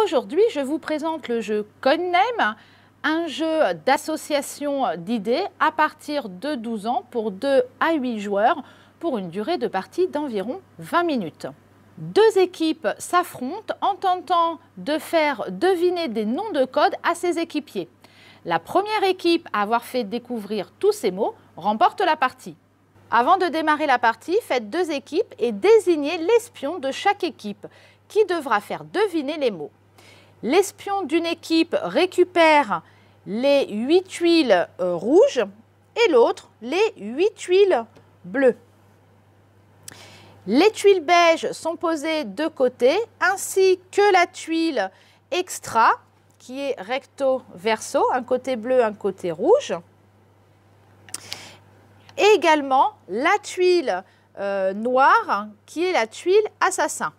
Aujourd'hui, je vous présente le jeu Coiname, un jeu d'association d'idées à partir de 12 ans pour 2 à 8 joueurs pour une durée de partie d'environ 20 minutes. Deux équipes s'affrontent en tentant de faire deviner des noms de code à ses équipiers. La première équipe à avoir fait découvrir tous ces mots remporte la partie. Avant de démarrer la partie, faites 2 équipes et désignez l'espion de chaque équipe qui devra faire deviner les mots. L'espion d'une équipe récupère les 8 tuiles rouges et l'autre les 8 tuiles bleues. Les tuiles beiges sont posées de côté ainsi que la tuile extra qui est recto verso, un côté bleu, un côté rouge. Et également la tuile noire qui est la tuile assassin.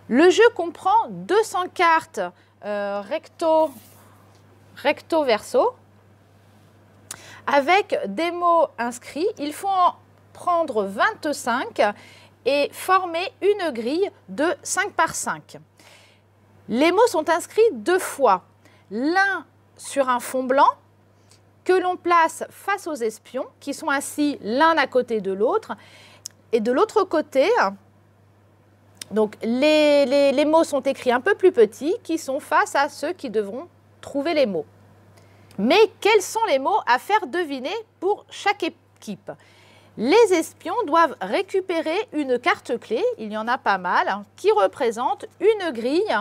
Le jeu comprend 200 cartes recto verso avec des mots inscrits. Il faut en prendre 25 et former une grille de 5 par 5. Les mots sont inscrits 2 fois, l'un sur un fond blanc que l'on place face aux espions qui sont assis l'un à côté de l'autre. Et de l'autre côté, donc les mots sont écrits un peu plus petits qui sont face à ceux qui devront trouver les mots. Mais quels sont les mots à faire deviner pour chaque équipe? Les espions doivent récupérer une carte clé, il y en a pas mal, qui représente une grille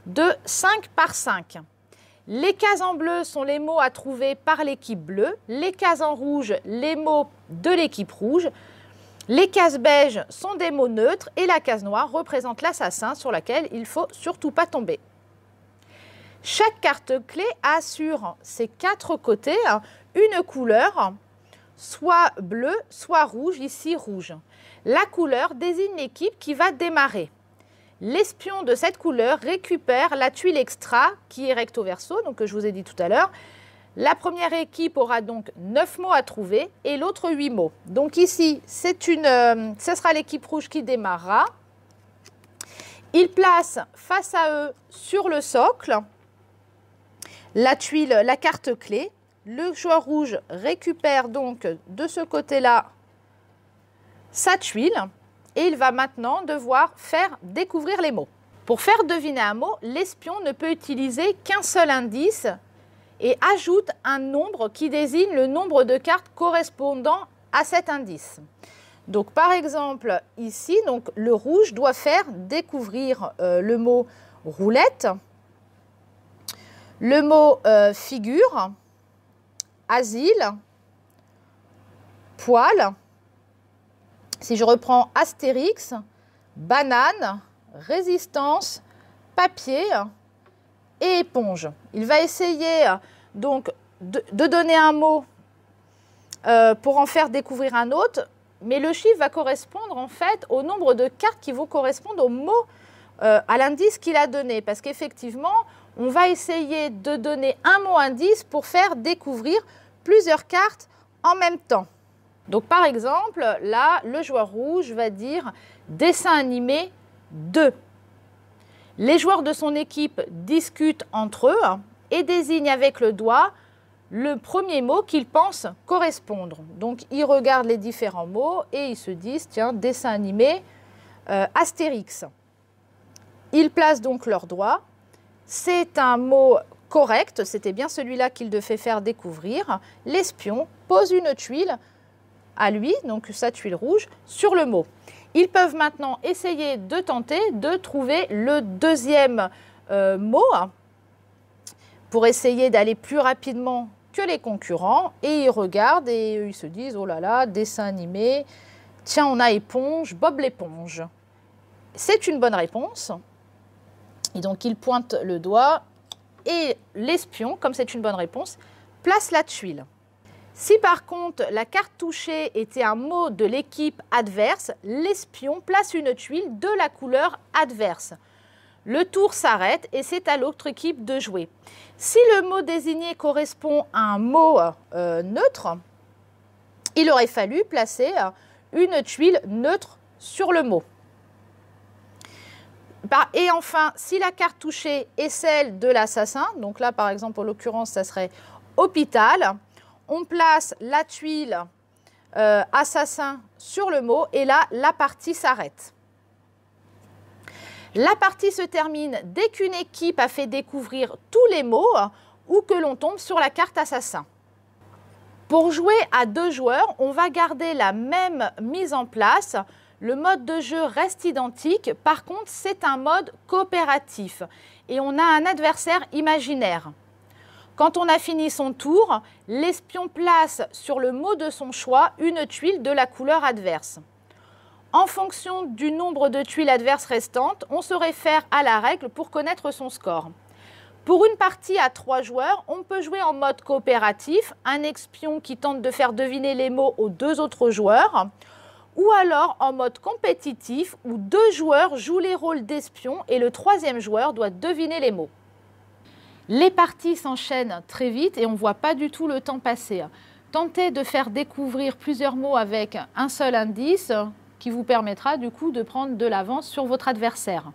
de 5 par 5. Les cases en bleu sont les mots à trouver par l'équipe bleue, les cases en rouge, les mots de l'équipe rouge, les cases beiges sont des mots neutres et la case noire représente l'assassin sur laquelle il ne faut surtout pas tomber. Chaque carte clé a sur ses 4 côtés une couleur, soit bleu, soit rouge, ici rouge. La couleur désigne l'équipe qui va démarrer. L'espion de cette couleur récupère la tuile extra qui est recto verso, donc que je vous ai dit tout à l'heure. La première équipe aura donc 9 mots à trouver et l'autre 8 mots. Donc ici, ce sera l'équipe rouge qui démarrera. Ils placent face à eux sur le socle la tuile, la carte clé. Le joueur rouge récupère donc de ce côté-là sa tuile et il va maintenant devoir faire découvrir les mots. Pour faire deviner un mot, l'espion ne peut utiliser qu'un seul indice et ajoute un nombre qui désigne le nombre de cartes correspondant à cet indice. Donc par exemple ici, donc, le rouge doit faire découvrir le mot roulette, le mot figure, asile, poil. Si je reprends Astérix, banane, résistance, papier et éponge. Il va essayer donc de donner un mot pour en faire découvrir un autre, mais le chiffre va correspondre en fait au nombre de cartes qui vont correspondre au mot, à l'indice qu'il a donné. Parce qu'effectivement, on va essayer de donner un mot indice pour faire découvrir plusieurs cartes en même temps. Donc par exemple, là, le joueur rouge va dire « dessin animé 2 ». Les joueurs de son équipe discutent entre eux et désignent avec le doigt le premier mot qu'ils pensent correspondre. Donc ils regardent les différents mots et ils se disent « tiens, dessin animé Astérix ». Ils placent donc leur doigt. C'est un mot correct, c'était bien celui-là qu'il devait faire découvrir. L'espion pose une tuile à lui, donc sa tuile rouge, sur le mot. Ils peuvent maintenant essayer de tenter de trouver le deuxième mot pour essayer d'aller plus rapidement que les concurrents. Et ils regardent et ils se disent « oh là là, dessin animé, tiens, on a éponge, Bob l'éponge ». C'est une bonne réponse. Et donc, il pointe le doigt et l'espion, comme c'est une bonne réponse, place la tuile. Si par contre, la carte touchée était un mot de l'équipe adverse, l'espion place une tuile de la couleur adverse. Le tour s'arrête et c'est à l'autre équipe de jouer. Si le mot désigné correspond à un mot neutre, il aurait fallu placer une tuile neutre sur le mot. Et enfin, si la carte touchée est celle de l'assassin, donc là par exemple en l'occurrence ça serait hôpital, on place la tuile assassin sur le mot et là la partie s'arrête. La partie se termine dès qu'une équipe a fait découvrir tous les mots ou que l'on tombe sur la carte assassin. Pour jouer à 2 joueurs, on va garder la même mise en place. Le mode de jeu reste identique, par contre c'est un mode coopératif et on a un adversaire imaginaire. Quand on a fini son tour, l'espion place sur le mot de son choix une tuile de la couleur adverse. En fonction du nombre de tuiles adverses restantes, on se réfère à la règle pour connaître son score. Pour une partie à 3 joueurs, on peut jouer en mode coopératif, un espion qui tente de faire deviner les mots aux 2 autres joueurs, ou alors en mode compétitif où 2 joueurs jouent les rôles d'espion et le 3e joueur doit deviner les mots. Les parties s'enchaînent très vite et on ne voit pas du tout le temps passer. Tentez de faire découvrir plusieurs mots avec un seul indice qui vous permettra du coup de prendre de l'avance sur votre adversaire.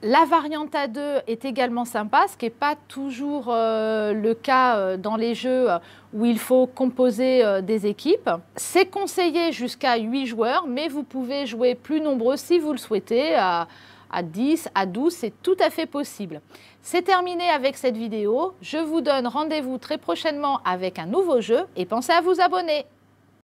La variante à 2 est également sympa, ce qui n'est pas toujours le cas dans les jeux où il faut composer des équipes. C'est conseillé jusqu'à 8 joueurs, mais vous pouvez jouer plus nombreux si vous le souhaitez, à 10, à 12, c'est tout à fait possible. C'est terminé avec cette vidéo. Je vous donne rendez-vous très prochainement avec un nouveau jeu et pensez à vous abonner.